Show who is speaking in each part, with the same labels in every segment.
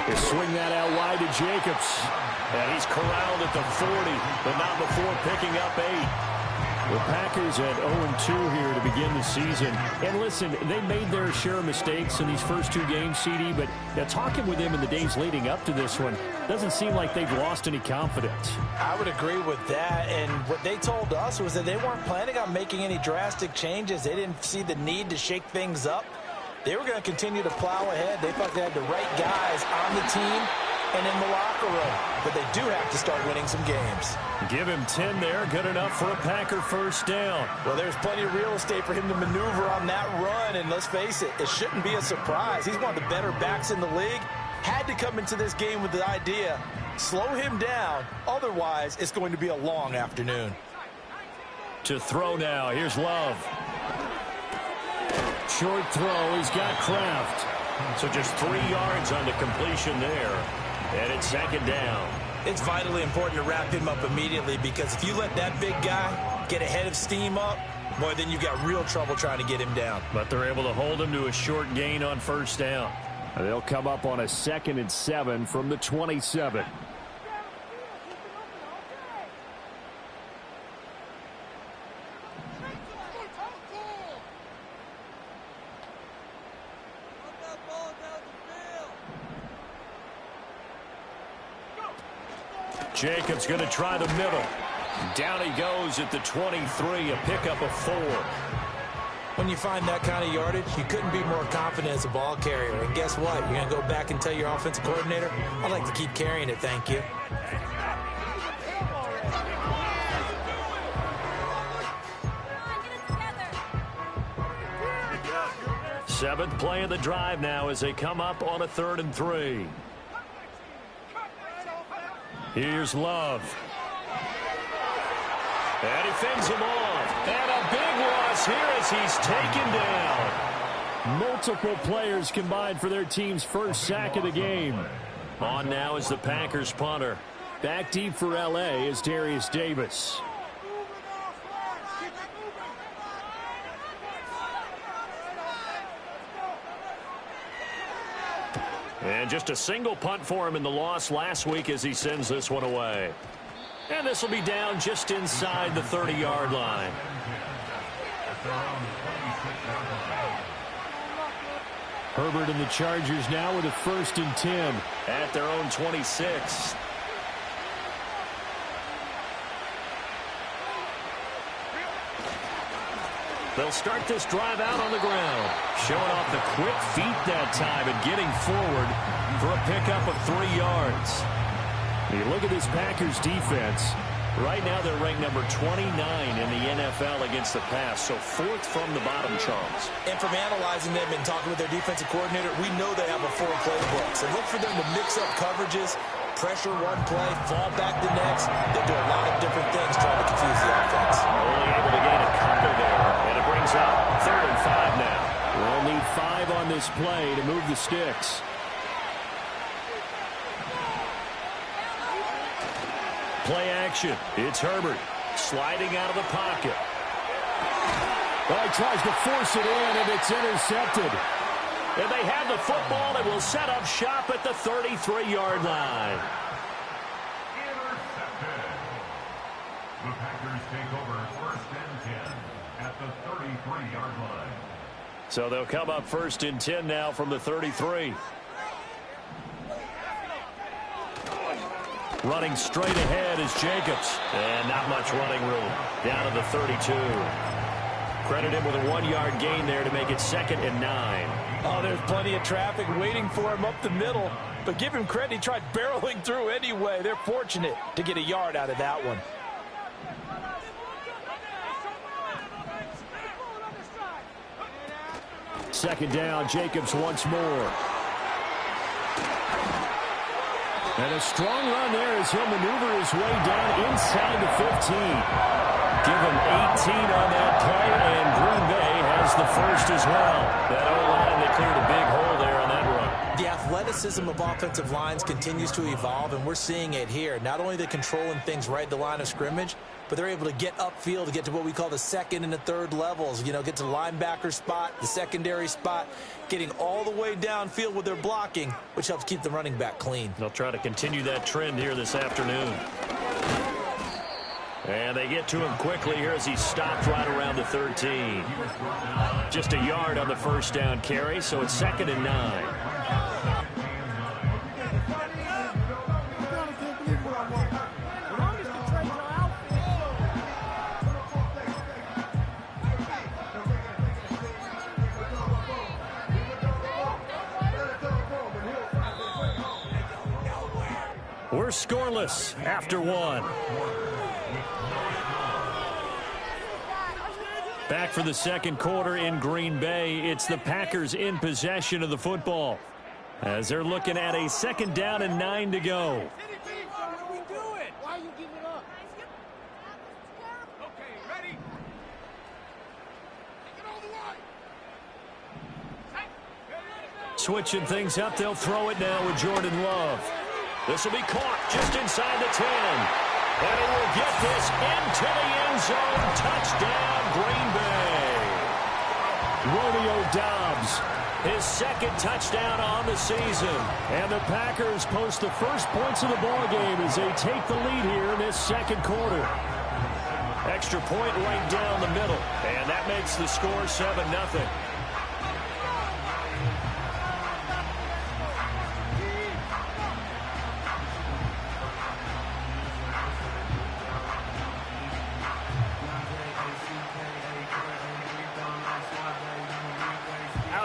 Speaker 1: They swing that out wide to Jacobs. And he's corralled at the 40, but not before picking up 8. The Packers at 0-2 here to begin the season. And listen, they made their share of mistakes in these first 2 games, CD, but talking with them in the days leading up to this one, doesn't seem like they've lost any confidence.
Speaker 2: I would agree with that, and what they told us was that they weren't planning on making any drastic changes. They didn't see the need to shake things up. They were going to continue to plow ahead. They thought they had the right guys on the team and in the locker room, but they do have to start winning some games.
Speaker 1: Give him 10 there, good enough for a Packer first down.
Speaker 2: Well, there's plenty of real estate for him to maneuver on that run, and let's face it, it shouldn't be a surprise. He's one of the better backs in the league. Had to come into this game with the idea, slow him down, otherwise it's going to be a long afternoon.
Speaker 1: To throw now, here's Love. Short throw, he's got Kraft. So just 3 yards on the completion there. And it's second down.
Speaker 2: It's vitally important to wrap him up immediately, because if you let that big guy get ahead of steam up, boy, then you've got real trouble trying to get him down.
Speaker 1: But they're able to hold him to a short gain on first down. They'll come up on a 2nd and 7 from the 27. Jacobs going to try the middle. Down he goes at the 23, a pickup of 4.
Speaker 2: When you find that kind of yardage, you couldn't be more confident as a ball carrier. And guess what? You're going to go back and tell your offensive coordinator, I'd like to keep carrying it, thank you.
Speaker 1: Seventh play of the drive now as they come up on a 3rd and 3. Here's Love. And he fends him off. And a big loss here as he's taken down. Multiple players combined for their team's first sack of the game. On now is the Packers punter. Back deep for L.A. is Darius Davis. And just a single punt for him in the loss last week as he sends this one away. And this will be down just inside the 30-yard line. Herbert and the Chargers now with a 1st and 10 at their own 26. They'll start this drive out on the ground. Showing off the quick feet that time and getting forward for a pickup of 3 yards. You look at this Packers defense. Right now they're ranked number 29 in the NFL against the pass, so 4th from the bottom, Charles.
Speaker 2: And from analyzing them and talking with their defensive coordinator, we know they have a full playbook. So look for them to mix up coverages, pressure one play, fall back the next. They do a lot of different things trying to confuse the offense.
Speaker 1: Only able to gain a couple there, and it brings up 3rd and 5 now. We'll need 5 on this play to move the sticks. Play action. It's Herbert sliding out of the pocket. Well, he tries to force it in, and it's intercepted. And they have the football and will set up shop at the 33-yard line.
Speaker 3: Intercepted. The Packers take over 1st and 10 at the 33-yard line.
Speaker 1: So they'll come up 1st and 10 now from the 33. Running straight ahead is Jacobs. And not much running room. Down to the 32. Credit him with a 1-yard gain there to make it 2nd and 9.
Speaker 2: Oh, there's plenty of traffic waiting for him up the middle. But give him credit, he tried barreling through anyway. They're fortunate to get a yard out of that one.
Speaker 1: Second down, Jacobs once more. And a strong run there as he'll maneuver his way down inside the 15. Give him 18 on that play, and Green Bay has the first as well. That O-line, they cleared a big hole there on that run.
Speaker 2: The athleticism of offensive lines continues to evolve, and we're seeing it here. Not only are they controlling things right at the line of scrimmage, but they're able to get upfield to get to what we call the second and the third levels. You know, get to the linebacker spot, the secondary spot, getting all the way downfield with their blocking, which helps keep the running back clean.
Speaker 1: They'll try to continue that trend here this afternoon. And they get to him quickly here as he stopped right around the 13. Just a yard on the first down carry, so it's 2nd and 9. We're scoreless after 1. Back for the second quarter in Green Bay. It's the Packers in possession of the football as they're looking at a 2nd down and 9 to go. Switching things up, they'll throw it now with Jordan Love. This will be caught just inside the 10. And he will get this into the end zone. Touchdown, Green Bay. Romeo Doubs, his 2nd touchdown on the season. And the Packers post the first points of the ballgame as they take the lead here in this second quarter. Extra point right down the middle. And that makes the score 7-0.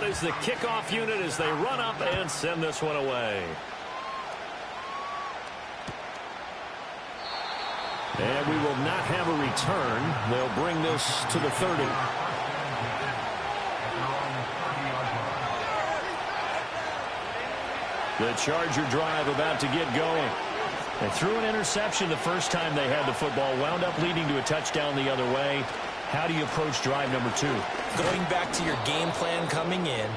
Speaker 1: Is the kickoff unit as they run up and send this one away. And we will not have a return. They'll bring this to the 30. The Charger drive about to get going. They threw an interception the first time they had the football, wound up leading to a touchdown the other way. How do you approach drive number 2?
Speaker 2: Going back to your game plan coming in,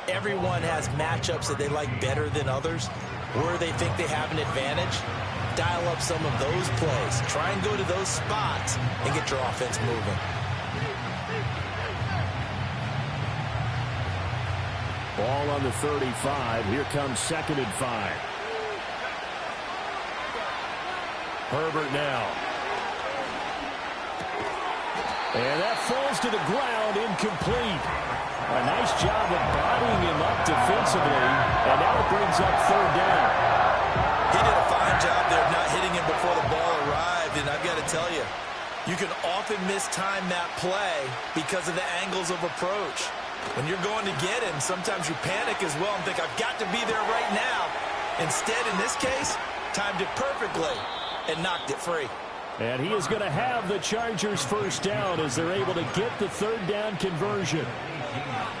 Speaker 2: everyone has matchups that they like better than others, where they think they have an advantage. Dial up some of those plays. Try and go to those spots and get your offense moving.
Speaker 1: Ball on the 35. Here comes 2nd and 5. Herbert now. And that falls to the ground, incomplete. A nice job of bodying him up defensively, and now it brings up 3rd down.
Speaker 2: He did a fine job there of not hitting him before the ball arrived, and I've got to tell you, you can often mistime that play because of the angles of approach. When you're going to get him, sometimes you panic as well and think, I've got to be there right now. Instead, in this case, timed it perfectly and knocked it free.
Speaker 1: And he is going to have the Chargers first down as they're able to get the 3rd down conversion.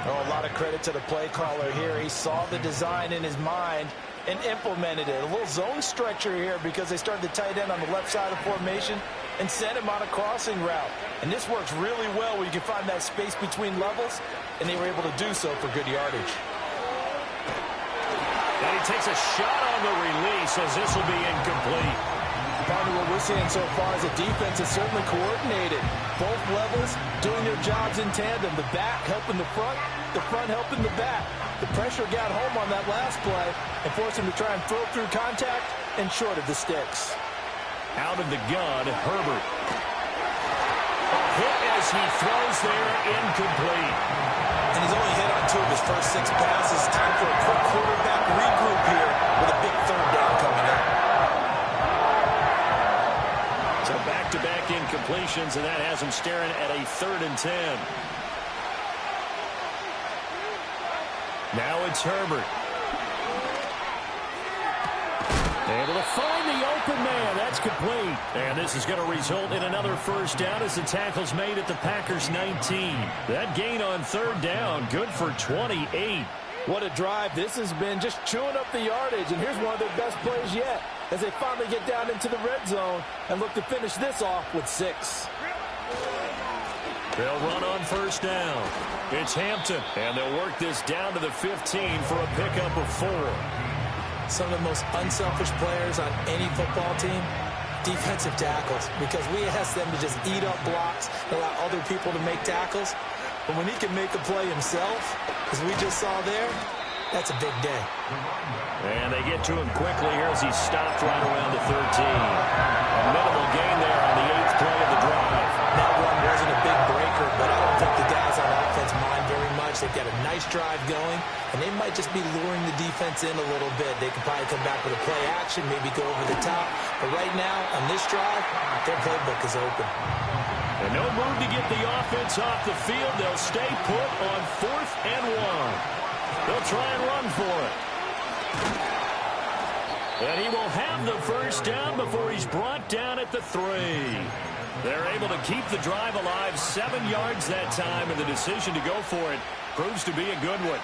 Speaker 2: Oh, a lot of credit to the play caller here. He saw the design in his mind and implemented it. A little zone stretcher here because they started the tight end on the left side of the formation and sent him on a crossing route. And this works really well where you can find that space between levels, and they were able to do so for good yardage.
Speaker 1: And he takes a shot on the release as this will be incomplete.
Speaker 2: Partner, what we're seeing so far is a defense is certainly coordinated. Both levels doing their jobs in tandem. The back helping the front helping the back. The pressure got home on that last play and forced him to try and throw through contact and short of the sticks.
Speaker 1: Out of the gun, Herbert. A hit as he throws there, incomplete.
Speaker 2: And he's only hit on 2 of his first 6 passes. Time for a quick quarterback regroup here with a big 3rd down coming up.
Speaker 1: So back-to-back incompletions, and that has him staring at a 3rd and 10. Now it's Herbert. Able to find the open man. That's complete. And this is going to result in another first down as the tackle's made at the Packers 19. That gain on 3rd down, good for 28.
Speaker 2: What a drive. This has been just chewing up the yardage, and here's one of their best plays yet as they finally get down into the red zone and look to finish this off with 6.
Speaker 1: They'll run on first down. It's Hampton, and they'll work this down to the 15 for a pickup of 4.
Speaker 2: Some of the most unselfish players on any football team, defensive tackles, because we ask them to just eat up blocks, allow other people to make tackles. But when he can make a play himself, as we just saw there, that's a big day.
Speaker 1: And they get to him quickly here as he's stopped right around the 13. A minimal gain there on the 8th play of the drive.
Speaker 2: That one wasn't a big breaker, but I don't think the guys on offense mind very much. They've got a nice drive going, and they might just be luring the defense in a little bit. They could probably come back with a play action, maybe go over the top. But right now, on this drive, their playbook is open.
Speaker 1: And no move to get the offense off the field. They'll stay put on 4th and 1. They'll try and run for it. And he will have the first down before he's brought down at the 3. They're able to keep the drive alive, 7 yards that time, and the decision to go for it proves to be a good one.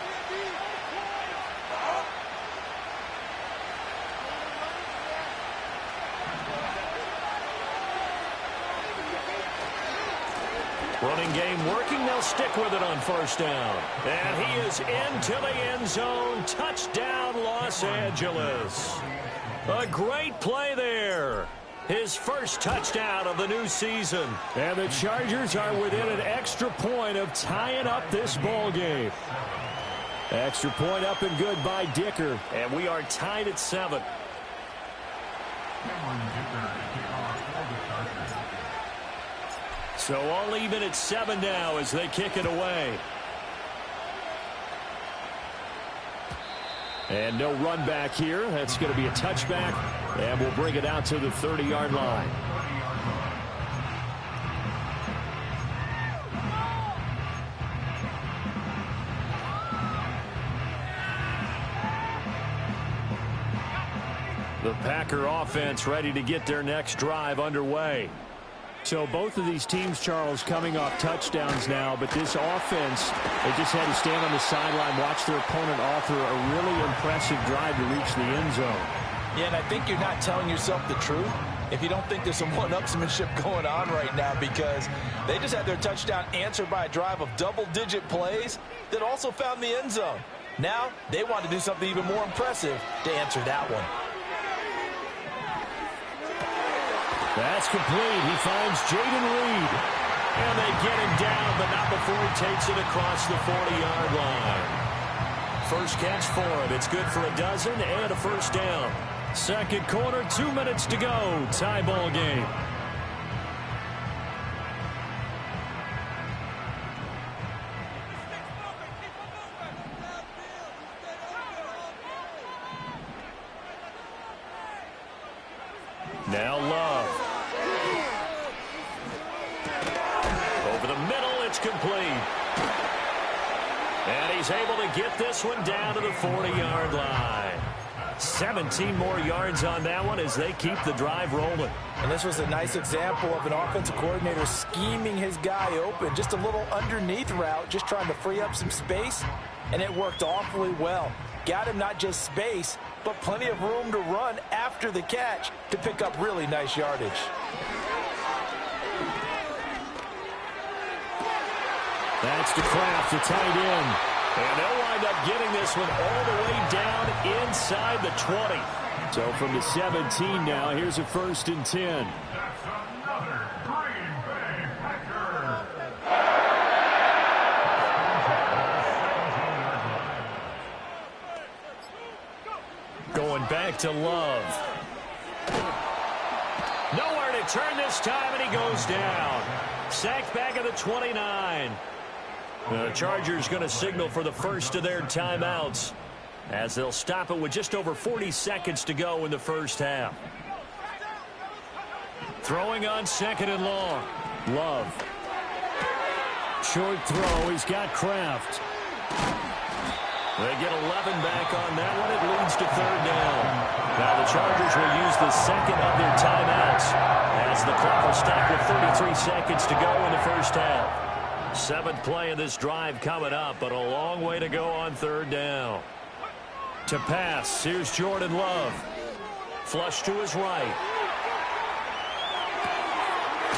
Speaker 1: Running game working. They'll stick with it on first down. And he is into the end zone. Touchdown, Los Angeles. A great play there. His first touchdown of the new season. And the Chargers are within an extra point of tying up this ball game. Extra point up and good by Dicker. And we are tied at 7. So all even at 7 now as they kick it away. And no run back here. That's going to be a touchback. And we'll bring it out to the 30-yard line. The Packer offense ready to get their next drive underway. So both of these teams, Charles, coming off touchdowns now, but this offense, they just had to stand on the sideline, watch their opponent offer a really impressive drive to reach the end zone.
Speaker 2: Yeah, and I think you're not telling yourself the truth if you don't think there's some one-upsmanship going on right now, because they just had their touchdown answered by a drive of double-digit plays that also found the end zone. Now they want to do something even more impressive to answer that one.
Speaker 1: That's complete. He finds Jaden Reed. And they get him down, but not before he takes it across the 40-yard line. First catch for him. It's good for a dozen and a first down. Second quarter, 2 minutes to go. Tie ball game. Now Love. Over the middle, it's complete. And he's able to get this one down to the 40-yard line. 17 more yards on that one as they keep the drive rolling.
Speaker 2: And this was a nice example of an offensive coordinator scheming his guy open. Just a little underneath route, just trying to free up some space. And it worked awfully well. Got him not just space, but plenty of room to run after the catch to pick up really nice yardage.
Speaker 1: That's to Kraft, the tight end. And they'll wind up getting this one all the way down inside the 20. So from the 17 now, here's a 1st and 10.
Speaker 3: That's another Green Bay Packer.
Speaker 1: Going back to Love. Nowhere to turn this time, and he goes down. Sacked back at the 29. The Chargers going to signal for the first of their timeouts as they'll stop it with just over 40 seconds to go in the first half. Throwing on 2nd and long. Love. Short throw. He's got Kraft. They get 11 back on that one. It leads to 3rd down. Now the Chargers will use the second of their timeouts as the clock will stop with 33 seconds to go in the first half. 7th play of this drive coming up, but a long way to go on 3rd down. To pass, here's Jordan Love. Flush to his right.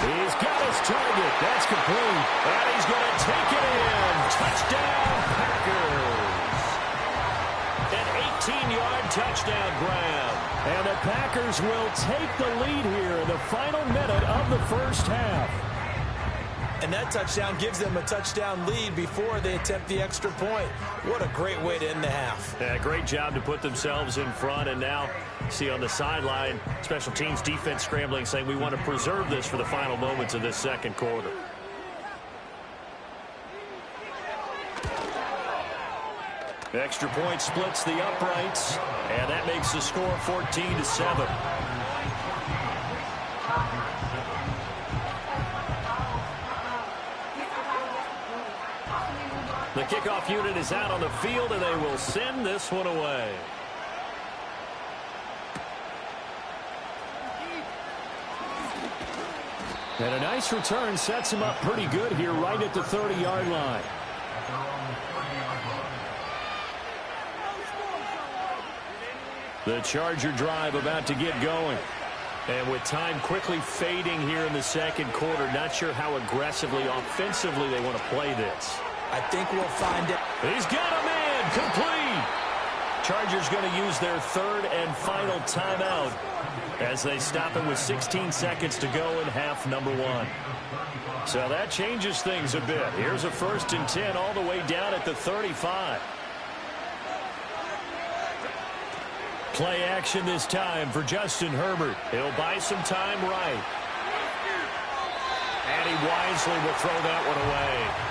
Speaker 1: He's got it his target. That's complete. And he's going to take it in. Touchdown, Packers. An 18-yard touchdown grab. And the Packers will take the lead here in the final minute of the first half.
Speaker 2: And that touchdown gives them a touchdown lead before they attempt the extra point. What a great way to end the half.
Speaker 1: Yeah, great job to put themselves in front. And now, see on the sideline, special teams defense scrambling, saying we want to preserve this for the final moments of this second quarter. The extra point splits the uprights, and that makes the score 14-7. The kickoff unit is out on the field, and they will send this one away. And a nice return sets him up pretty good here right at the 30-yard line. The Charger drive about to get going. And with time quickly fading here in the second quarter, not sure how aggressively, offensively they want to play this.
Speaker 2: I think we'll find it.
Speaker 1: He's got a man complete. Chargers going to use their third and final timeout as they stop it with 16 seconds to go in half number one. So that changes things a bit. Here's a 1st and 10 all the way down at the 35. Play action this time for Justin Herbert. He'll buy some time right. And he wisely will throw that one away.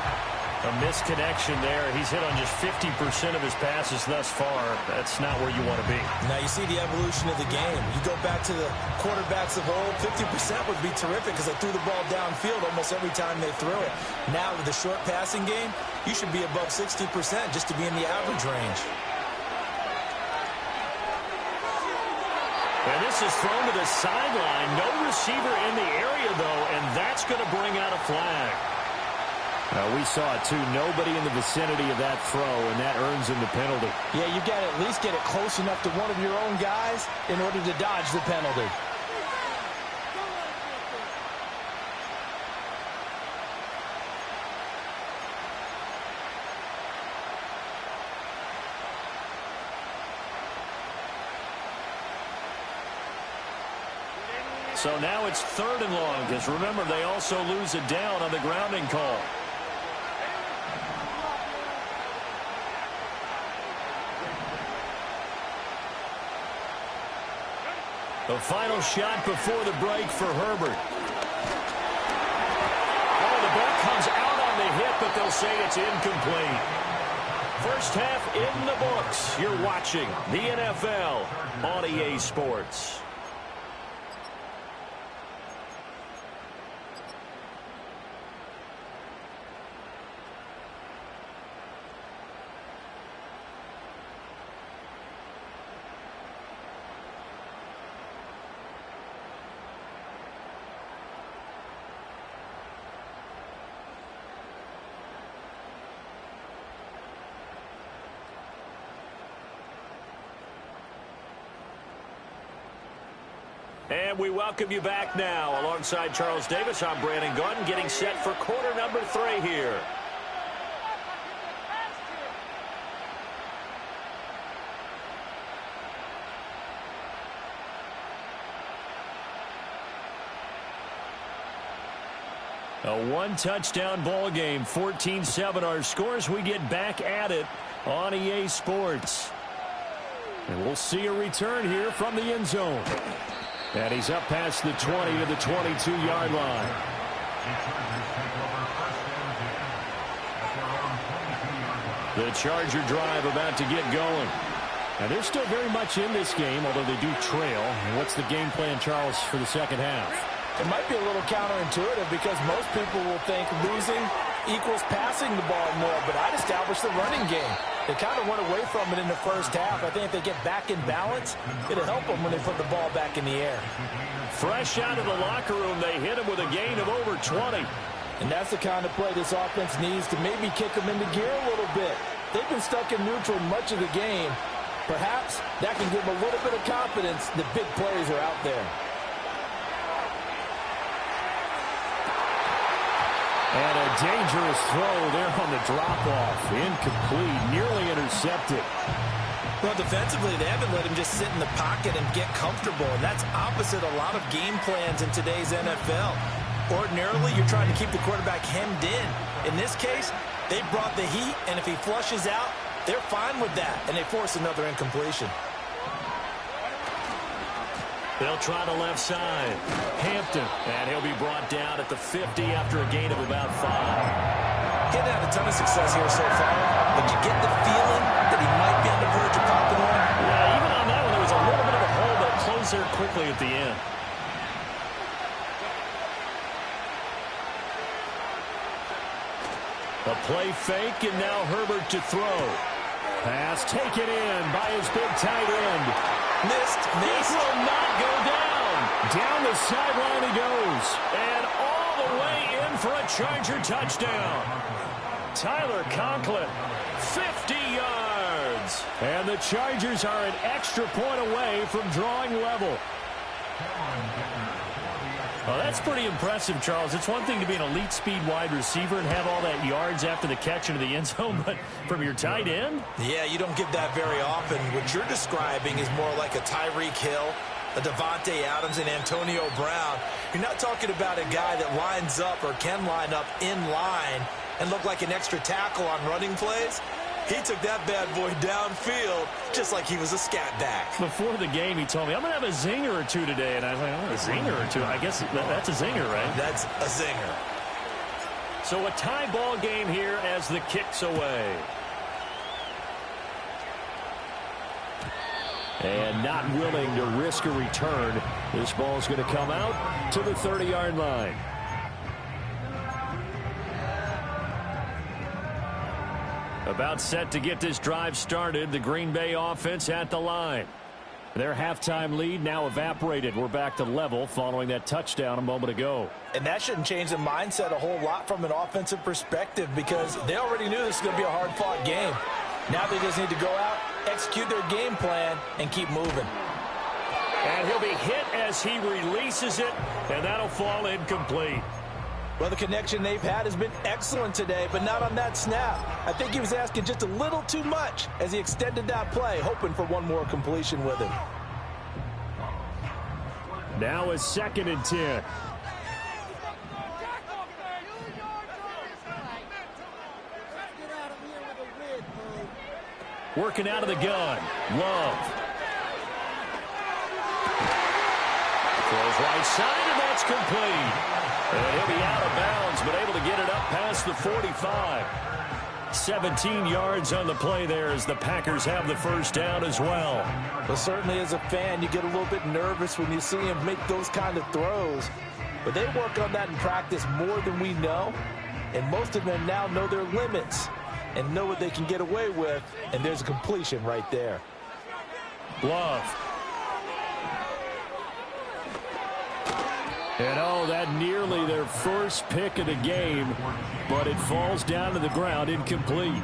Speaker 1: A misconnection there. He's hit on just 50% of his passes thus far. That's not where you want to be.
Speaker 2: Now you see the evolution of the game. You go back to the quarterbacks of old, 50% would be terrific because they threw the ball downfield almost every time they threw it. Now with the short passing game, you should be above 60% just to be in the average range.
Speaker 1: And this is thrown to the sideline. No receiver in the area, though, and that's going to bring out a flag. We saw it, too. Nobody in the vicinity of that throw, and that earns him the penalty.
Speaker 2: Yeah, you got to at least get it close enough to one of your own guys in order to dodge the penalty.
Speaker 1: So now it's 3rd and long, because remember, they also lose a down on the grounding call. The final shot before the break for Herbert. Oh, the ball comes out on the hit, but they'll say it's incomplete. First half in the books. You're watching the NFL on EA Sports. And we welcome you back now. Alongside Charles Davis, I'm Brandon Gordon, getting set for quarter number 3 here. A one-touchdown ball game, 14-7 our scores. We get back at it on EA Sports. And we'll see a return here from the end zone. And he's up past the 20 to the 22-yard line. The Charger drive about to get going. And they're still very much in this game, although they do trail. And what's the game plan, Charles, for the second half?
Speaker 2: It might be a little counterintuitive because most people will think losing equals passing the ball more, but I'd establish the running game. They kind of went away from it in the first half. I think if they get back in balance, it'll help them when they put the ball back in the air.
Speaker 1: Fresh out of the locker room, they hit him with a gain of over 20.
Speaker 2: And that's the kind of play this offense needs to maybe kick them into gear a little bit. They've been stuck in neutral much of the game. Perhaps that can give them a little bit of confidence that big plays are out there.
Speaker 1: And a dangerous throw there on the drop-off. Incomplete, nearly intercepted.
Speaker 2: Well, defensively, they haven't let him just sit in the pocket and get comfortable, and that's opposite a lot of game plans in today's NFL. Ordinarily, you're trying to keep the quarterback hemmed in. In this case, they brought the heat, and if he flushes out, they're fine with that, and they force another incompletion.
Speaker 1: They'll try the left side. Hampton, and he'll be brought down at the 50 after a gain of about 5.
Speaker 2: He hasn't had a ton of success here so far, but you get the feeling that he might be on the verge of popping one.
Speaker 1: Yeah, even on that one, there was a little bit of a hole, but it closed there quickly at the end. A play fake, and now Herbert to throw. Pass taken in by his big tight end.
Speaker 2: Missed.
Speaker 1: This will not go down. Down the sideline he goes. And all the way in for a Charger touchdown. Tyler Conklin, 50 yards. And the Chargers are an extra point away from drawing level. Well, that's pretty impressive, Charles. It's one thing to be an elite speed wide receiver and have all that yards after the catch into the end zone, but from your tight end?
Speaker 2: Yeah, you don't get that very often. What you're describing is more like a Tyreek Hill, a Devontae Adams, and Antonio Brown. You're not talking about a guy that lines up or can line up in line and look like an extra tackle on running plays. He took that bad boy downfield just like he was a scat back.
Speaker 1: Before the game, he told me, I'm going to have a zinger or two today. And I was like, oh, a zinger or two? I guess that's a zinger, right?
Speaker 2: That's a zinger.
Speaker 1: So a tie ball game here as the kick's away. And not willing to risk a return. This ball's going to come out to the 30-yard line. About set to get this drive started. The Green Bay offense at the line. Their halftime lead now evaporated. We're back to level following that touchdown a moment ago.
Speaker 2: And that shouldn't change the mindset a whole lot from an offensive perspective because they already knew this was going to be a hard-fought game. Now they just need to go out, execute their game plan, and keep moving.
Speaker 1: And he'll be hit as he releases it, and that'll fall incomplete.
Speaker 2: Well, the connection they've had has been excellent today, but not on that snap. I think he was asking just a little too much as he extended that play, hoping for one more completion with him.
Speaker 1: Now a 2nd and 10. Working out of the gun. Love. Throws right side, and that's complete. And he'll be out of bounds, but able to get it up past the 45. 17 yards on the play there as the Packers have the first down as well.
Speaker 2: Well, certainly as a fan, you get a little bit nervous when you see him make those kind of throws. But they work on that in practice more than we know. And most of them now know their limits and know what they can get away with. And there's a completion right there.
Speaker 1: Love. And oh, that nearly their first pick of the game, but it falls down to the ground incomplete.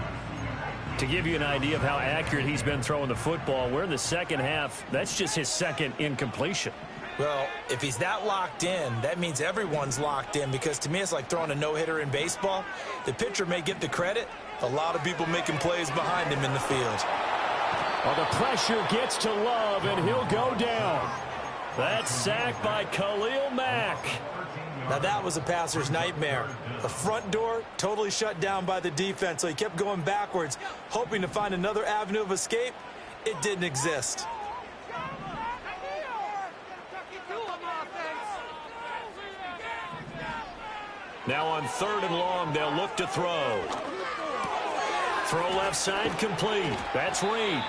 Speaker 1: To give you an idea of how accurate he's been throwing the football, we're in the second half. That's just his second incompletion.
Speaker 2: Well, if he's that locked in, that means everyone's locked in because to me it's like throwing a no-hitter in baseball. The pitcher may get the credit. A lot of people making plays behind him in the field.
Speaker 1: Well, the pressure gets to Love, and he'll go down. That's sacked by Khalil Mack.
Speaker 2: Now that was a passer's nightmare. The front door totally shut down by the defense, so he kept going backwards, hoping to find another avenue of escape. It didn't exist.
Speaker 1: Now on 3rd and long, they'll look to throw. Throw left side complete. That's Reed.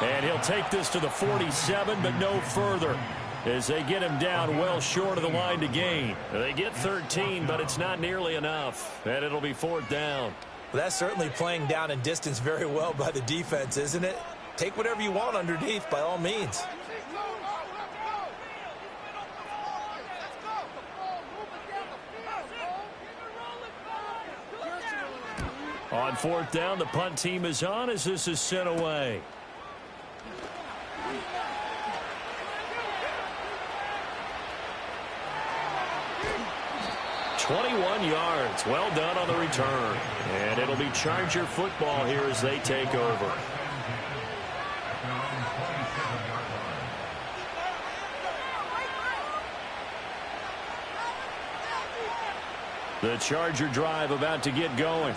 Speaker 1: And he'll take this to the 47, but no further, as they get him down well short of the line to gain. They get 13, but it's not nearly enough, and it'll be 4th down.
Speaker 2: Well, that's certainly playing down in distance very well by the defense, isn't it? Take whatever you want underneath, by all means.
Speaker 1: On 4th down, the punt team is on as this is sent away. 21 yards. Well done on the return. And it'll be Charger football here as they take over. The Charger drive about to get going.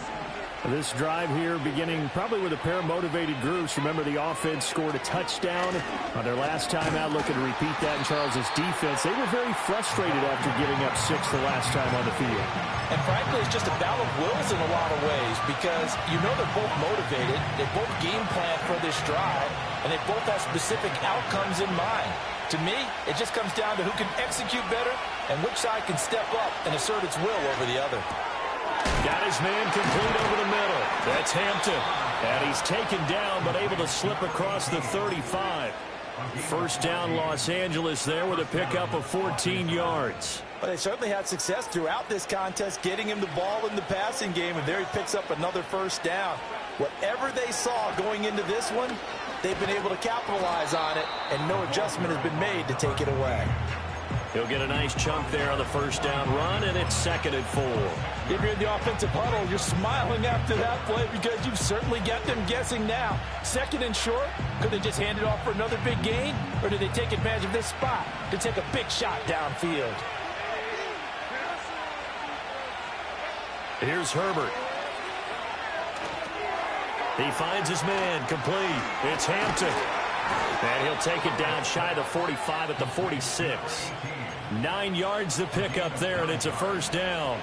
Speaker 4: This drive here beginning probably with a pair of motivated groups. Remember, the offense scored a touchdown on their last time out. Looking to repeat that in Charles's defense. They were very frustrated after giving up 6 the last time on the field.
Speaker 2: And frankly, it's just a battle of wills in a lot of ways because you know they're both motivated. They both game plan for this drive, and they both have specific outcomes in mind. To me, it just comes down to who can execute better and which side can step up and assert its will over the other.
Speaker 1: Got his man complete over the middle. That's Hampton. And he's taken down but able to slip across the 35. First down Los Angeles there with a pickup of 14 yards.
Speaker 2: But they certainly had success throughout this contest getting him the ball in the passing game, and there he picks up another first down. Whatever they saw going into this one, they've been able to capitalize on it, and no adjustment has been made to take it away.
Speaker 1: He'll get a nice chunk there on the first down run, and it's 2nd and 4.
Speaker 2: If you're in the offensive huddle, you're smiling after that play because you've certainly got them guessing now. 2nd and short, could they just hand it off for another big gain, or do they take advantage of this spot to take a big shot downfield?
Speaker 1: Here's Herbert. He finds his man complete. It's Hampton. And he'll take it down shy of the 45 at the 46. 9 yards to pick up there, and it's a first down.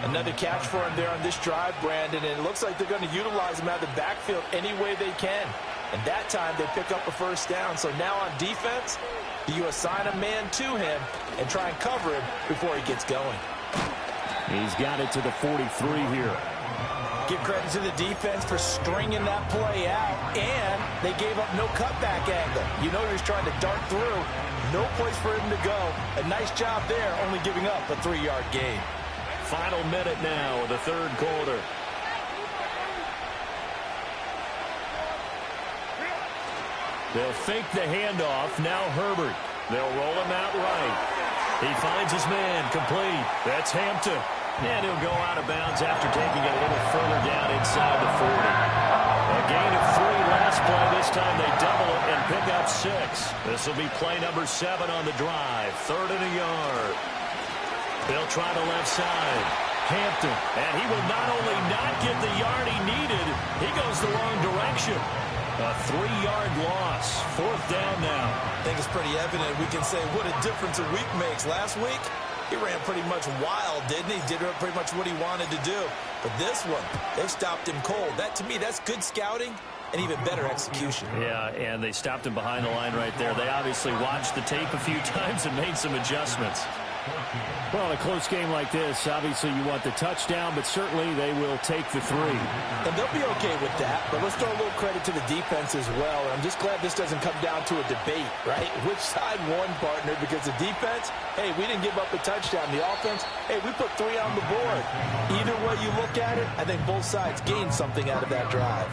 Speaker 2: Another catch for him there on this drive, Brandon, and it looks like they're going to utilize him out of the backfield any way they can. And that time they pick up a first down. So now on defense, do you assign a man to him and try and cover him before he gets going?
Speaker 4: He's got it to the 43 here.
Speaker 2: Give credit to the defense for stringing that play out, and they gave up no cutback angle. You know he was trying to dart through. No place for him to go. A nice job there, only giving up a 3-yard gain.
Speaker 1: Final minute now of the third quarter. They'll fake the handoff. Now Herbert. They'll roll him out right. He finds his man complete. That's Hampton. And he'll go out of bounds after taking it a little further down inside the 40. A gain of 3 last play. This time they double it and pick up 6. This will be play number 7 on the drive. 3rd and a yard. They'll try the left side. Hampton. And he will not only not get the yard he needed, he goes the wrong direction. A 3-yard loss. 4th down now.
Speaker 2: I think it's pretty evident. We can say what a difference a week makes. Last week, he ran pretty much wild, didn't he? Did pretty much what he wanted to do. But this one, they stopped him cold. That, to me, that's good scouting and even better execution.
Speaker 1: Yeah, and they stopped him behind the line right there. They obviously watched the tape a few times and made some adjustments.
Speaker 4: Well, in a close game like this, obviously you want the touchdown, but certainly they will take the 3.
Speaker 2: And they'll be okay with that, but let's throw a little credit to the defense as well. And I'm just glad this doesn't come down to a debate, right? Which side won, partner? Because the defense, hey, we didn't give up a touchdown. The offense, hey, we put 3 on the board. Either way you look at it, I think both sides gained something out of that drive.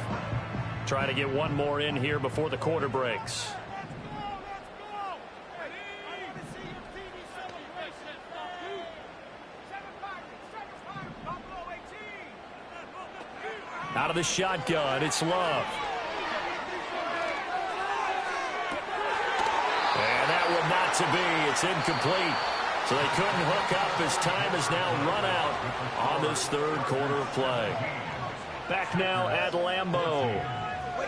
Speaker 1: Try to get one more in here before the quarter breaks. Out of the shotgun, it's Love. And that one not to be. It's incomplete. So they couldn't hook up as time is now run out on this third quarter of play. Back now at Lambeau.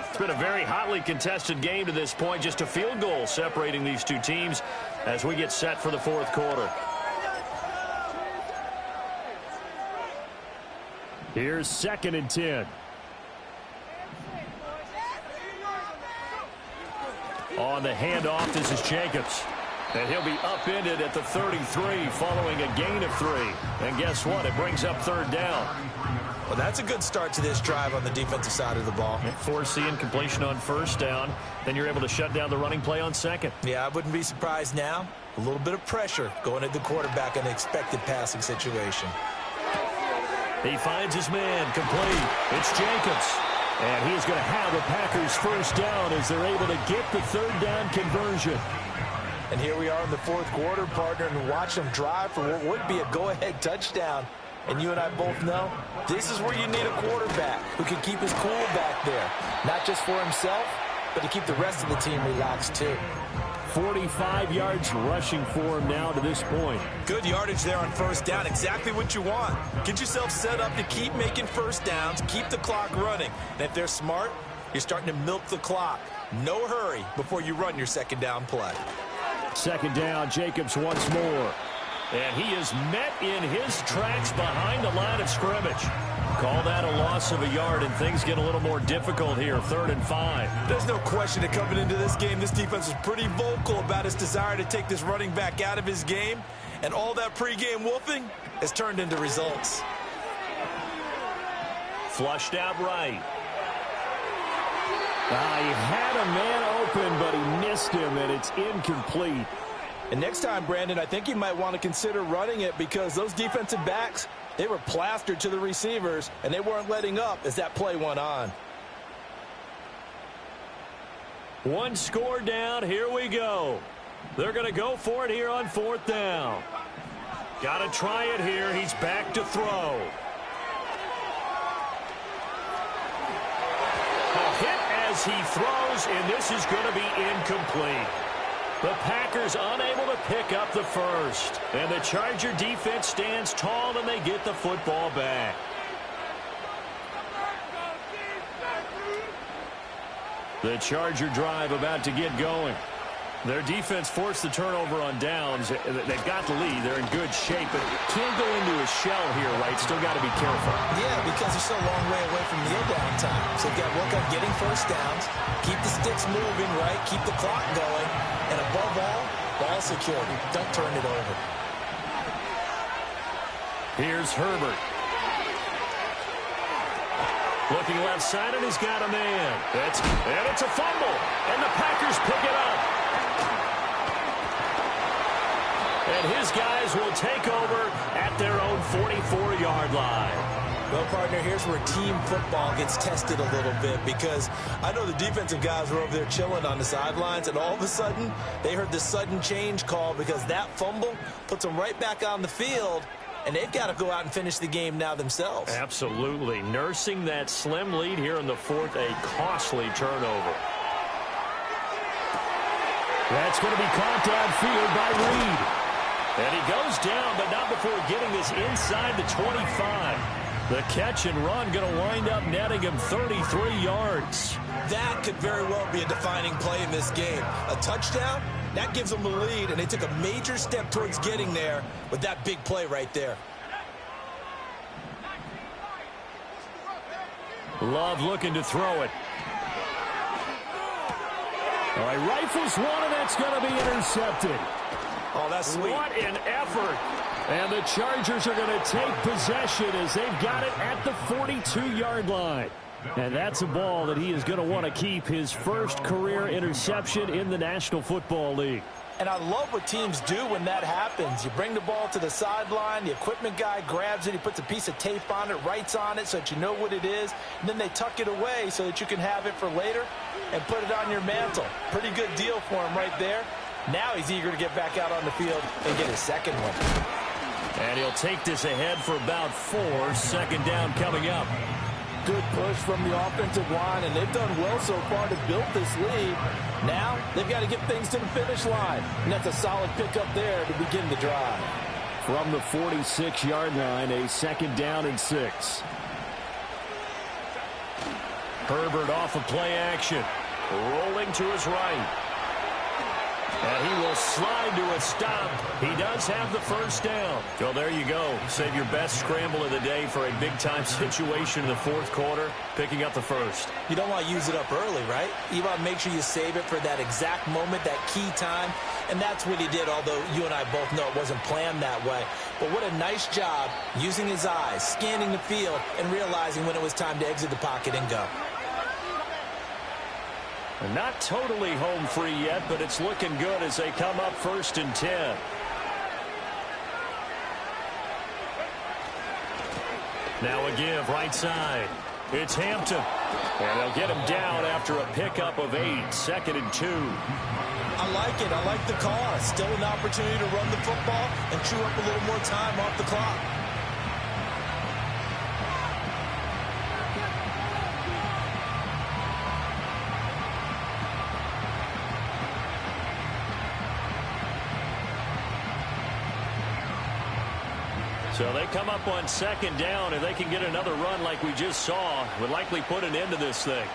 Speaker 1: It's been a very hotly contested game to this point. Just a field goal separating these two teams as we get set for the fourth quarter.
Speaker 4: Here's 2nd and 10.
Speaker 1: On the handoff, this is Jacobs. And he'll be upended at the 33 following a gain of 3. And guess what? It brings up 3rd down.
Speaker 2: Well, that's a good start to this drive on the defensive side of the ball.
Speaker 1: Force the incompletion on 1st down. Then you're able to shut down the running play on 2nd.
Speaker 2: Yeah, I wouldn't be surprised now. A little bit of pressure going at the quarterback in an expected passing situation.
Speaker 1: He finds his man complete. It's Jacobs. And he's going to have the Packers first down as they're able to get the 3rd down conversion.
Speaker 2: And here we are in the fourth quarter, partner, and watch them drive for what would be a go-ahead touchdown. And you and I both know this is where you need a quarterback who can keep his cool back there. Not just for himself, but to keep the rest of the team relaxed too.
Speaker 4: 45 yards rushing for him now to this point.
Speaker 2: Good yardage there on first down. Exactly what you want. Get yourself set up to keep making first downs, keep the clock running. And if they're smart, you're starting to milk the clock. No hurry before you run your second down play.
Speaker 4: Second down, Jacobs once more.
Speaker 1: And he is met in his tracks behind the line of scrimmage. Call that a loss of a yard, and things get a little more difficult here, 3rd and 5.
Speaker 2: There's no question that coming into this game, this defense is pretty vocal about its desire to take this running back out of his game. And all that pregame wolfing has turned into results.
Speaker 1: Flushed out right.
Speaker 4: He had a man open, but he missed him, and it's incomplete.
Speaker 2: And next time, Brandon, I think you might want to consider running it because those defensive backs, they were plastered to the receivers, and they weren't letting up as that play went on.
Speaker 1: One score down. Here we go. They're going to go for it here on 4th down. Got to try it here. He's back to throw. A hit as he throws, and this is going to be incomplete. The Packers unable to pick up the first. And the Charger defense stands tall, and they get the football back. The Charger drive about to get going. Their defense forced the turnover on downs. They've got the lead. They're in good shape, but can't go into a shell here, right? Still got to be careful.
Speaker 2: Yeah, because they're still a long way away from kneel down time. So they've got to work on getting first downs, keep the sticks moving, right? Keep the clock going. And above all, ball security. Don't turn it over.
Speaker 1: Here's Herbert. Looking left side, and he's got a man. And it's a fumble. And the Packers pick it up. And his guys will take over at their own 44-yard line.
Speaker 2: Well, partner, here's where team football gets tested a little bit because I know the defensive guys were over there chilling on the sidelines, and all of a sudden, they heard the sudden change call because that fumble puts them right back on the field, and they've got to go out and finish the game now themselves.
Speaker 1: Absolutely. Nursing that slim lead here in the fourth, a costly turnover.
Speaker 4: That's going to be caught downfield by Reed.
Speaker 1: And he goes down, but not before getting this inside the 25. The catch and run going to wind up netting him 33 yards.
Speaker 2: That could very well be a defining play in this game. A touchdown, that gives them the lead, and they took a major step towards getting there with that big play right there.
Speaker 1: Love looking to throw it.
Speaker 4: All right, rifles one, and that's going to be intercepted.
Speaker 2: Oh, that's sweet.
Speaker 1: What an effort.
Speaker 4: And the Chargers are going to take possession as they've got it at the 42-yard line. And that's a ball that he is going to want to keep, his first career interception in the National Football League.
Speaker 2: And I love what teams do when that happens. You bring the ball to the sideline, the equipment guy grabs it, he puts a piece of tape on it, writes on it so that you know what it is, and then they tuck it away so that you can have it for later and put it on your mantle. Pretty good deal for him right there. Now he's eager to get back out on the field and get his second one.
Speaker 1: And he'll take this ahead for about 4. Second down coming up.
Speaker 2: Good push from the offensive line, and they've done well so far to build this lead. Now they've got to get things to the finish line, and that's a solid pickup there to begin the drive.
Speaker 4: From the 46-yard line, a second down and 6.
Speaker 1: Herbert off of play action. Rolling to his right. And he will slide to a stop. He does have the first down. Well, there you go. Save your best scramble of the day for a big-time situation in the fourth quarter, picking up the first.
Speaker 2: You don't want to use it up early, right? You want to make sure you save it for that exact moment, that key time. And that's what he did, although you and I both know it wasn't planned that way. But what a nice job using his eyes, scanning the field, and realizing when it was time to exit the pocket and go.
Speaker 1: Not totally home free yet, but it's looking good as they come up 1st and 10. Now a give right side. It's Hampton. And they'll get him down after a pickup of 8, 2nd and 2.
Speaker 2: I like it. I like the call. Still an opportunity to run the football and chew up a little more time off the clock.
Speaker 1: So they come up on 2nd down. If they can get another run like we just saw, would likely put an end to this thing.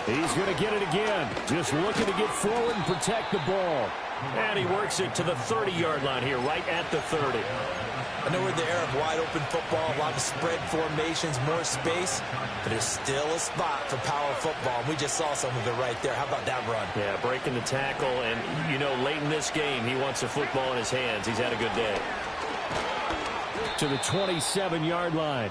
Speaker 4: He's going to get it again. Just looking to get forward and protect the ball.
Speaker 1: And he works it to the 30-yard line here, right at the 30.
Speaker 2: I know we're in the era of wide-open football, a lot of spread formations, more space, but there's still a spot for power football. We just saw some of it right there. How about that run?
Speaker 1: Yeah, breaking the tackle, and, you know, late in this game, he wants the football in his hands. He's had a good day.
Speaker 4: To the 27-yard line.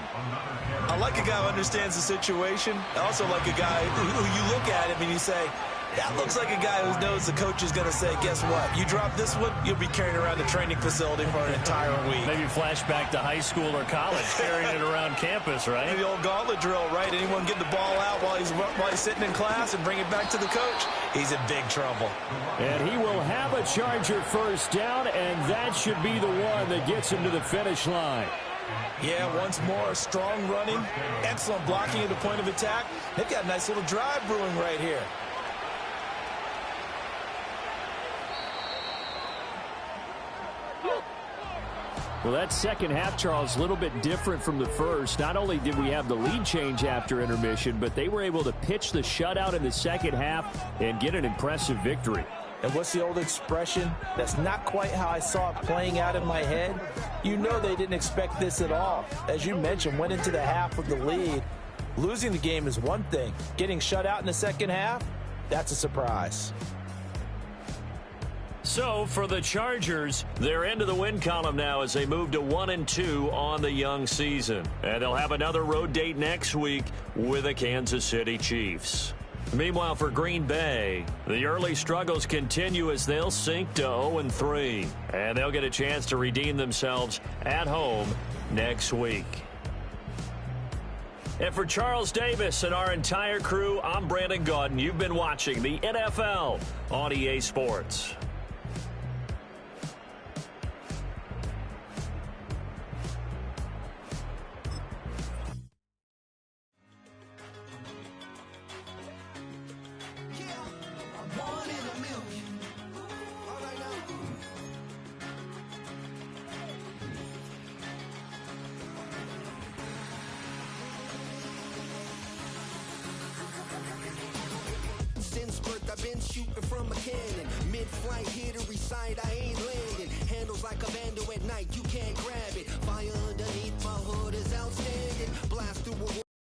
Speaker 2: I like a guy who understands the situation. I also like a guy who you look at him and you say, that looks like a guy who knows the coach is going to say, guess what? You drop this one, you'll be carrying around the training facility for an entire week.
Speaker 1: Maybe flashback to high school or college, carrying it around campus, right?
Speaker 2: The old gauntlet drill, right? Anyone get the ball out while he's sitting in class and bring it back to the coach? He's in big trouble.
Speaker 4: And he will have a Charger first down, and that should be the one that gets him to the finish line.
Speaker 2: Yeah, once more, strong running, excellent blocking at the point of attack. They've got a nice little drive brewing right here.
Speaker 4: Well, that second half, Charles, a little bit different from the first. Not only did we have the lead change after intermission, but they were able to pitch the shutout in the second half and get an impressive victory.
Speaker 2: And what's the old expression? That's not quite how I saw it playing out in my head. You know they didn't expect this at all. As you mentioned, went into the half with the lead. Losing the game is one thing. Getting shut out in the second half, that's a surprise.
Speaker 1: So for the Chargers, they're into the win column now as they move to 1-2 on the young season. And they'll have another road date next week with the Kansas City Chiefs. Meanwhile, for Green Bay, the early struggles continue as they'll sink to 0-3. And they'll get a chance to redeem themselves at home next week. And for Charles Davis and our entire crew, I'm Brandon Gaudin. You've been watching the NFL on EA Sports.
Speaker 5: Since birth I've been shooting from a cannon. Mid-flight, here to recite, I ain't landing. Handles like a vandal at night, you can't grab it. Fire